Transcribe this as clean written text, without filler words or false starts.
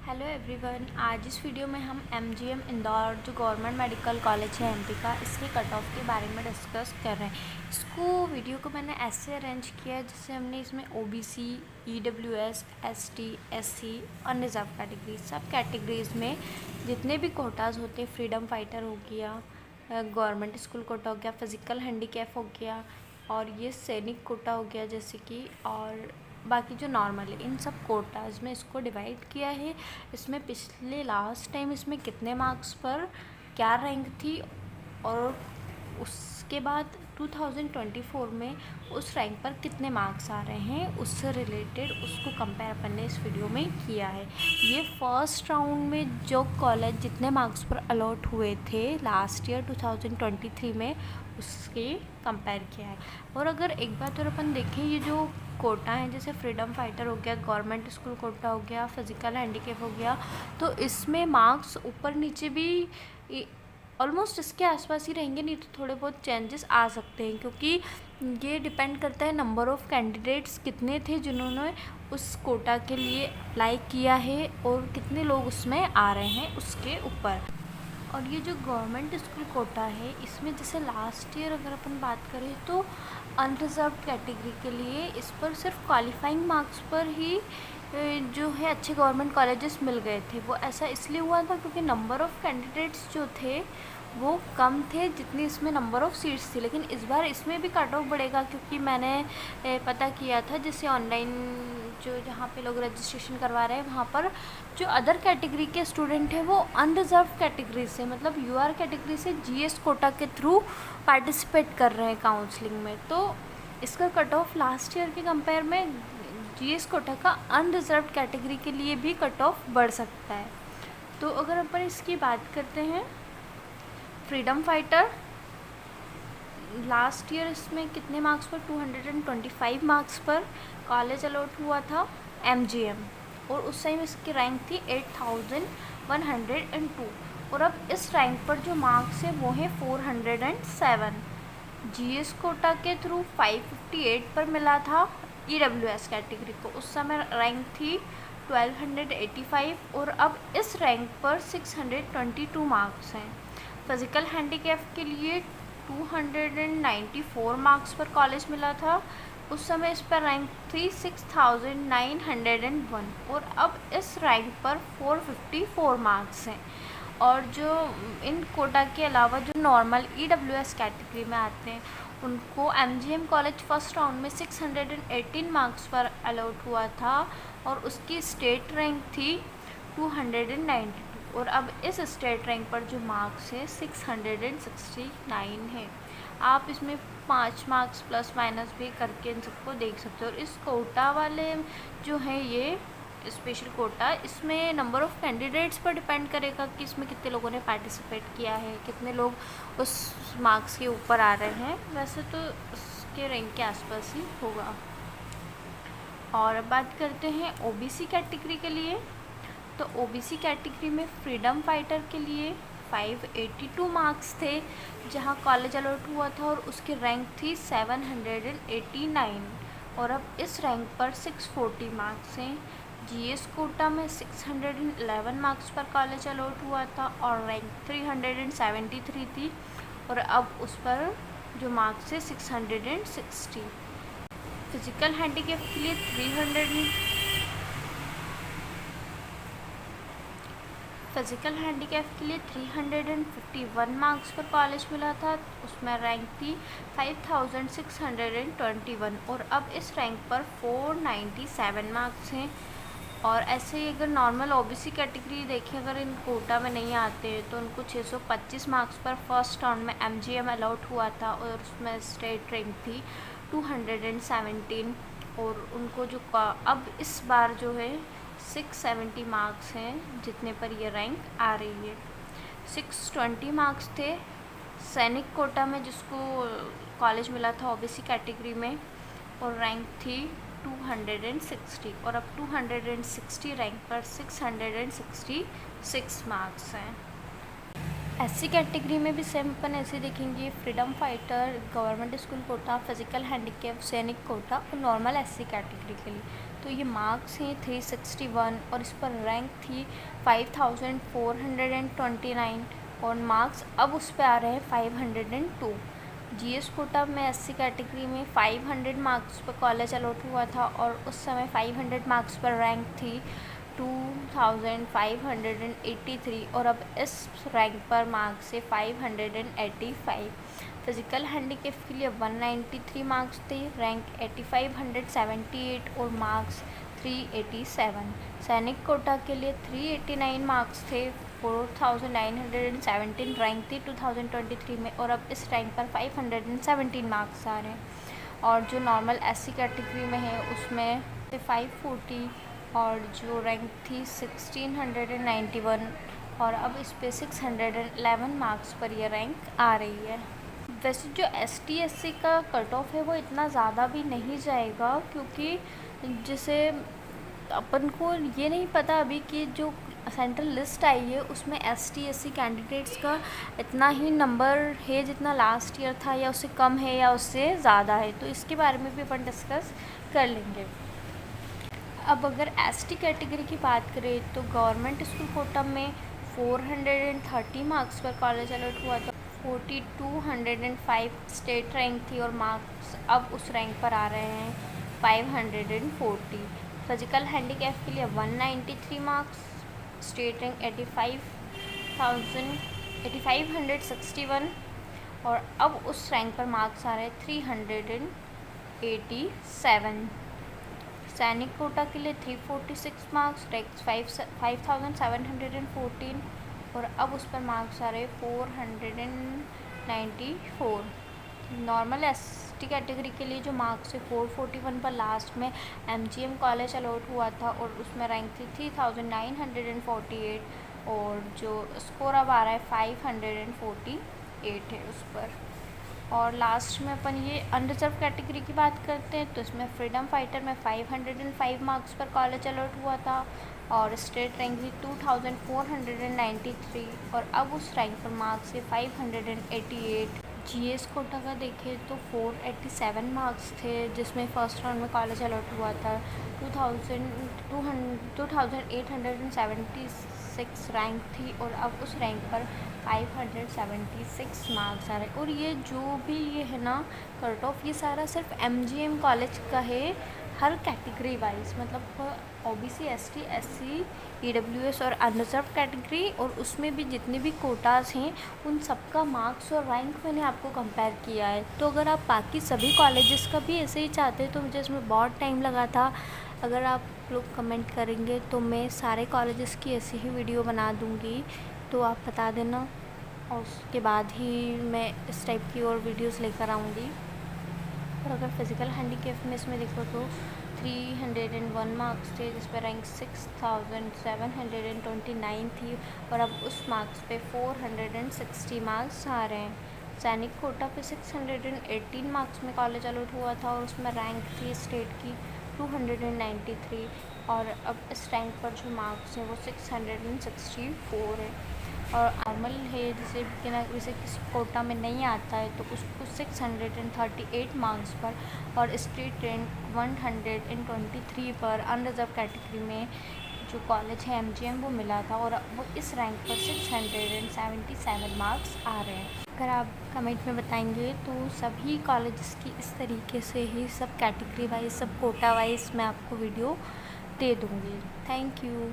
Hello everyone. आज इस video में हम एमजीएम इंदौर जो गवर्नमेंट मेडिकल कॉलेज है एमपी का, इसके कट ऑफ के बारे में डिस्कस कर रहे हैं। इसको वीडियो को मैंने ऐसे अरेंज किया है जिससे हमने इसमें ओबीसी, ईडब्ल्यूएस, एसटी, एससी और रिजर्व कैटेगरी, सब कैटेगरीज़ में जितने भी कोटाज होते हैं, फ्रीडम फाइटर हो गया, गवर्नमेंट स्कूल कोटा हो गया, फिज़िकल हैंडीकैप हो गया और ये सैनिक कोटा हो गया जैसे कि, और बाकी जो नॉर्मल है, इन सब कोटाज में इसको डिवाइड किया है। इसमें पिछले लास्ट टाइम इसमें कितने मार्क्स पर क्या रैंक थी और उसके बाद 2024 में उस रैंक पर कितने मार्क्स आ रहे हैं, उससे रिलेटेड उसको कंपेयर अपन ने इस वीडियो में किया है। ये फर्स्ट राउंड में जो कॉलेज जितने मार्क्स पर अलॉट हुए थे लास्ट ईयर 2023 में, उसके कंपेयर किया है। और अगर एक बात और अपन देखें, ये जो कोटा है जैसे फ्रीडम फाइटर हो गया, गवर्नमेंट स्कूल कोटा हो गया, फिज़िकल हैंडीकैप हो गया, तो इसमें मार्क्स ऊपर नीचे भी ऑलमोस्ट इसके आसपास ही रहेंगे, नहीं तो थोड़े बहुत चेंजेस आ सकते हैं, क्योंकि ये डिपेंड करता है नंबर ऑफ़ कैंडिडेट्स कितने थे जिन्होंने उस कोटा के लिए अप्लाई किया है और कितने लोग उसमें आ रहे हैं उसके ऊपर। और ये जो गवर्नमेंट स्कूल कोटा है, इसमें जैसे लास्ट ईयर अगर अपन बात करें तो अनरिजर्व कैटेगरी के लिए इस पर सिर्फ क्वालिफाइंग मार्क्स पर ही जो है अच्छे गवर्नमेंट कॉलेजेस मिल गए थे। वो ऐसा इसलिए हुआ था क्योंकि नंबर ऑफ़ कैंडिडेट्स जो थे वो कम थे जितनी इसमें नंबर ऑफ़ सीट्स थी। लेकिन इस बार इसमें भी कट ऑफ बढ़ेगा, क्योंकि मैंने पता किया था जैसे ऑनलाइन जो जहाँ पे लोग रजिस्ट्रेशन करवा रहे हैं, वहाँ पर जो अदर कैटेगरी के स्टूडेंट हैं वो अनरिजर्व कैटेगरी से, मतलब यूआर कैटेगरी से जीएस कोटा के थ्रू पार्टिसिपेट कर रहे हैं काउंसलिंग में। तो इसका कट ऑफ लास्ट ईयर के कंपेयर में जीएस कोटा का अनरिजर्व कैटेगरी के लिए भी कट ऑफ बढ़ सकता है। तो अगर अपन इसकी बात करते हैं, फ्रीडम फाइटर लास्ट ईयर इसमें कितने मार्क्स पर, 225 मार्क्स पर कॉलेज अलॉट हुआ था एमजीएम, और उस टाइम इसकी रैंक थी 8102। और अब इस रैंक पर जो मार्क्स है वो है 407। जीएस कोटा के थ्रू 558 पर मिला था ईडब्ल्यूएस कैटेगरी को, उस समय रैंक थी 1285, और अब इस रैंक पर 622 मार्क्स हैं। फिज़िकल हैंडीकैप के लिए 294 मार्क्स पर कॉलेज मिला था, उस समय इस पर रैंक थी 6901, और अब इस रैंक पर 454 मार्क्स हैं। और जो इन कोटा के अलावा जो नॉर्मल ईडब्ल्यूएस कैटेगरी में आते हैं, उनको एमजीएम कॉलेज फर्स्ट राउंड में 618 मार्क्स पर अलॉट हुआ था, और उसकी स्टेट रैंक थी 292, और अब इस स्टेट रैंक पर जो मार्क्स है 669 है। आप इसमें 5 मार्क्स प्लस माइनस भी करके इन सबको देख सकते हो। और इस कोटा वाले जो है ये स्पेशल कोटा, इसमें नंबर ऑफ़ कैंडिडेट्स पर डिपेंड करेगा कि इसमें कितने लोगों ने पार्टिसिपेट किया है, कितने लोग उस मार्क्स के ऊपर आ रहे हैं। वैसे तो उसके रैंक के आसपास ही होगा। और अब बात करते हैं ओबीसी कैटेगरी के लिए। तो ओबीसी कैटेगरी में फ्रीडम फाइटर के लिए 582 मार्क्स थे जहां कॉलेज अलॉट हुआ था, और उसकी रैंक थी 789, और अब इस रैंक पर 640 मार्क्स हैं। जीएस कोटा में 611 मार्क्स पर कॉलेज अलॉट हुआ था और रैंक 373 थी, और अब उस पर जो मार्क्स है 660। फिज़िकल हैंडीकैप के लिए 351 मार्क्स पर कॉलेज मिला था, उसमें रैंक थी 5621, और अब इस रैंक पर 497 मार्क्स हैं। और ऐसे ही अगर नॉर्मल ओबीसी कैटेगरी देखें, अगर इन कोटा में नहीं आते हैं तो उनको 625 मार्क्स पर फर्स्ट राउंड में एमजीएम अलॉट हुआ था, और उसमें स्टेट रैंक थी 217, और उनको जो अब इस बार जो है 670 मार्क्स हैं जितने पर ये रैंक आ रही है। 620 मार्क्स थे सैनिक कोटा में जिसको कॉलेज मिला था ओबीसी कैटेगरी में, और रैंक थी 260, और अब 260 रैंक पर 666 मार्क्स हैं। एससी कैटेगरी में भी सेम अपन ऐसे देखेंगे, freedom fighter, government school quota, physical handicap, सैनिक कोटा और नॉर्मल एससी कैटेगरी के लिए। तो ये मार्क्स हैं 361 और इस पर रैंक थी 5429 और मार्क्स अब उस पर आ रहे हैं 502। जीएस कोटा में एससी कैटेगरी में 500 मार्क्स पर कॉलेज अलॉट हुआ था और उस समय 500 मार्क्स पर रैंक थी 2583 और अब इस रैंक पर मार्क्स से 585। फिजिकल हैंडीकैप के लिए 193 मार्क्स थे, रैंक 8578 और मार्क्स 387। सैनिक कोटा के लिए 389 मार्क्स थे, 4917 रैंक थी 2023 में और अब इस रैंक पर 517 मार्क्स आ रहे हैं। और जो नॉर्मल एससी कैटेगरी में है उसमें 540 और जो रैंक थी 1691 और अब इस पे 611 मार्क्स पर यह रैंक आ रही है। वैसे जो ST SC का कट ऑफ है वो इतना ज़्यादा भी नहीं जाएगा, क्योंकि जैसे अपन को ये नहीं पता अभी कि जो सेंट्रल लिस्ट आई है उसमें ST SC कैंडिडेट्स का इतना ही नंबर है जितना लास्ट ईयर था, या उससे कम है या उससे ज़्यादा है, तो इसके बारे में भी अपन डिस्कस कर लेंगे। अब अगर ST कैटेगरी की बात करें तो गवर्नमेंट स्कूल कोटा में 430 मार्क्स पर कॉलेज अलॉट हुआ था, 4205 स्टेट रैंक थी और मार्क्स अब उस रैंक पर आ रहे हैं 540। फिजिकल हैंडीकैप के लिए 193 मार्क्स, स्टेट रैंक 8561 और अब उस रैंक पर मार्क्स आ रहे हैं 387। सैनिक कोटा के लिए 346 मार्क्स, रैंक 5714 और अब उस पर मार्क्स आ रहे 494। नॉर्मल ST कैटेगरी के लिए जो मार्क्स है 441 पर लास्ट में MGM कॉलेज अलॉट हुआ था और उसमें रैंक थी 3948 और जो स्कोर अब आ रहा है 548 है उस पर। और लास्ट में अपन ये अनरिजर्व कैटेगरी की बात करते हैं तो इसमें फ्रीडम फाइटर में 505 मार्क्स पर कॉलेज अलॉट हुआ था और स्टेट रैंक थी 2493 और अब उस रैंक पर मार्क्स है 588। GS कोटा का देखें तो 487 मार्क्स थे, जिसमें फ़र्स्ट राउंड में कॉलेज अलॉट हुआ था 2876 रैंक थी और अब उस रैंक पर 576 मार्क्स आ रहे। और ये जो भी ये है ना कट ऑफ, ये सारा सिर्फ MGM कॉलेज का है, हर कैटेगरी वाइज, मतलब OBC ST SC EWS और अनरिजर्व कैटेगरी और उसमें भी जितने भी कोटास हैं उन सबका मार्क्स और रैंक मैंने आपको कंपेयर किया है। तो अगर आप बाकी सभी कॉलेजेस का भी ऐसे ही चाहते हैं तो मुझे इसमें बहुत टाइम लगा था, अगर आप लोग कमेंट करेंगे तो मैं सारे कॉलेजेस की ऐसी ही वीडियो बना दूँगी, तो आप बता देना और उसके बाद ही मैं इस टाइप की और वीडियोस लेकर आऊँगी। और अगर फिज़िकल हैंडीकैप में इसमें देखो तो 301 मार्क्स थे, जिस पर रैंक 6729 थी और अब उस मार्क्स पे 460 मार्क्स आ रहे हैं। सैनिक कोटा पे 618 मार्क्स में कॉलेज अलॉट हुआ था और उसमें रैंक थी स्टेट की 293 और अब इस रैंक पर जो मार्क्स हैं वो 664 है। और नॉर्मल है जैसे किसी कोटा में नहीं आता है तो उसको 638 मार्क्स पर और स्टेट रैंक 123 पर अनरिजर्व कैटेगरी में जो कॉलेज है MGM वो मिला था और वो इस रैंक पर 677 मार्क्स आ रहे हैं। अगर आप कमेंट में बताएंगे तो सभी कॉलेजेस की इस तरीके से ही सब कैटेगरी वाइज सब कोटा वाइज मैं आपको वीडियो दे दूँगी। Thank you.